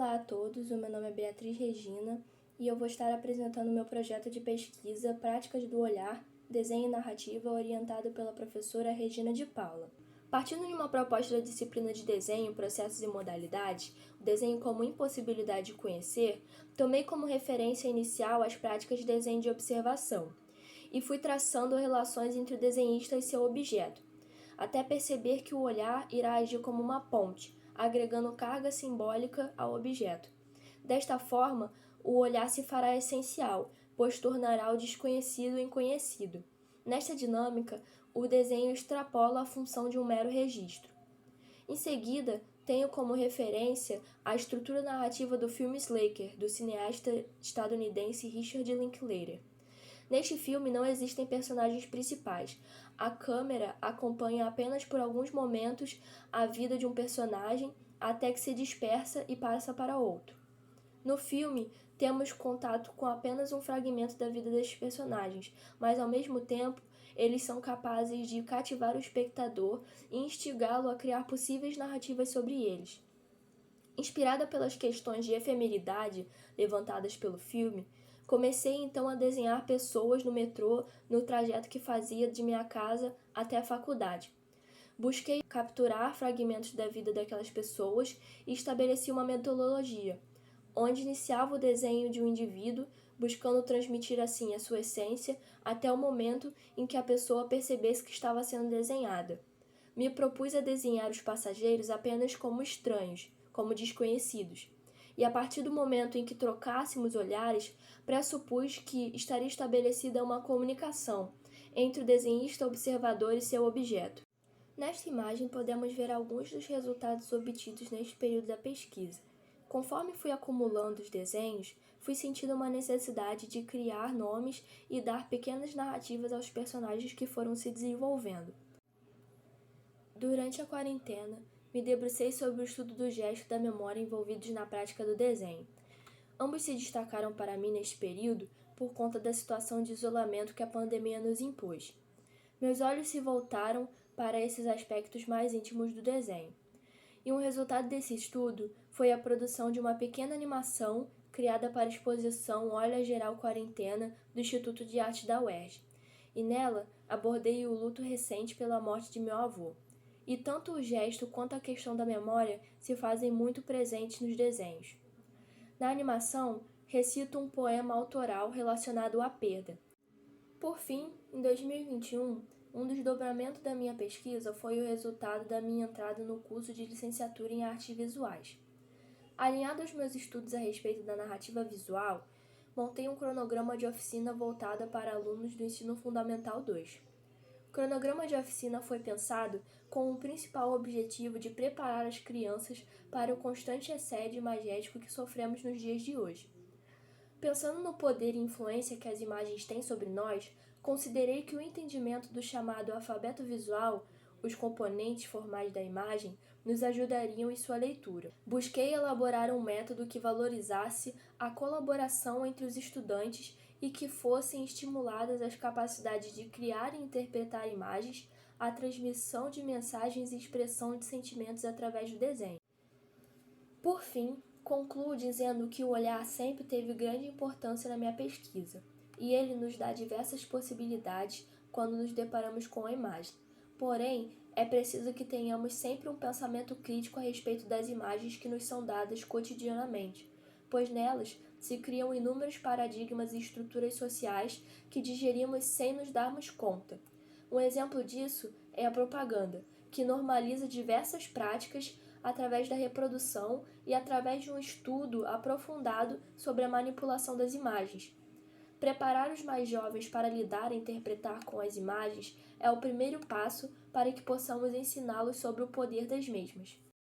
Olá a todos, o meu nome é Beatriz Regina e eu vou estar apresentando meu projeto de pesquisa Práticas do Olhar, Desenho e Narrativa orientado pela professora Regina de Paula. Partindo de uma proposta da disciplina de Desenho, Processos e Modalidades, o desenho como impossibilidade de conhecer, tomei como referência inicial as práticas de desenho de observação e fui traçando relações entre o desenhista e seu objeto, até perceber que o olhar irá agir como uma ponte, agregando carga simbólica ao objeto. Desta forma, o olhar se fará essencial, pois tornará o desconhecido em conhecido. Nesta dinâmica, o desenho extrapola a função de um mero registro. Em seguida, tenho como referência a estrutura narrativa do filme Slacker, do cineasta estadunidense Richard Linklater. Neste filme não existem personagens principais. A câmera acompanha apenas por alguns momentos a vida de um personagem até que se dispersa e passa para outro. No filme, temos contato com apenas um fragmento da vida destes personagens, mas ao mesmo tempo, eles são capazes de cativar o espectador e instigá-lo a criar possíveis narrativas sobre eles. Inspirada pelas questões de efemeridade levantadas pelo filme, comecei então a desenhar pessoas no metrô no trajeto que fazia de minha casa até a faculdade. Busquei capturar fragmentos da vida daquelas pessoas e estabeleci uma metodologia, onde iniciava o desenho de um indivíduo, buscando transmitir assim a sua essência até o momento em que a pessoa percebesse que estava sendo desenhada. Me propus a desenhar os passageiros apenas como estranhos, como desconhecidos. E a partir do momento em que trocássemos olhares, pressupus que estaria estabelecida uma comunicação entre o desenhista observador e seu objeto. Nesta imagem, podemos ver alguns dos resultados obtidos neste período da pesquisa. Conforme fui acumulando os desenhos, fui sentindo uma necessidade de criar nomes e dar pequenas narrativas aos personagens que foram se desenvolvendo. Durante a quarentena, me debrucei sobre o estudo do gesto e da memória envolvidos na prática do desenho. Ambos se destacaram para mim neste período por conta da situação de isolamento que a pandemia nos impôs. Meus olhos se voltaram para esses aspectos mais íntimos do desenho. E um resultado desse estudo foi a produção de uma pequena animação criada para a exposição Olha Geral Quarentena do Instituto de Arte da UERJ. E nela abordei o luto recente pela morte de meu avô. E tanto o gesto quanto a questão da memória se fazem muito presentes nos desenhos. Na animação, recito um poema autoral relacionado à perda. Por fim, em 2021, um desdobramento da minha pesquisa foi o resultado da minha entrada no curso de licenciatura em artes visuais. Alinhado aos meus estudos a respeito da narrativa visual, montei um cronograma de oficina voltada para alunos do Ensino Fundamental 2. O cronograma de oficina foi pensado com o principal objetivo de preparar as crianças para o constante assédio imagético que sofremos nos dias de hoje. Pensando no poder e influência que as imagens têm sobre nós, considerei que o entendimento do chamado alfabeto visual, os componentes formais da imagem, nos ajudariam em sua leitura. Busquei elaborar um método que valorizasse a colaboração entre os estudantes e que fossem estimuladas as capacidades de criar e interpretar imagens, a transmissão de mensagens e expressão de sentimentos através do desenho. Por fim, concluo dizendo que o olhar sempre teve grande importância na minha pesquisa, e ele nos dá diversas possibilidades quando nos deparamos com a imagem. Porém, é preciso que tenhamos sempre um pensamento crítico a respeito das imagens que nos são dadas cotidianamente, pois nelas se criam inúmeros paradigmas e estruturas sociais que digerimos sem nos darmos conta. Um exemplo disso é a propaganda, que normaliza diversas práticas através da reprodução e através de um estudo aprofundado sobre a manipulação das imagens. Preparar os mais jovens para lidar e interpretar com as imagens é o primeiro passo para que possamos ensiná-los sobre o poder das mesmas.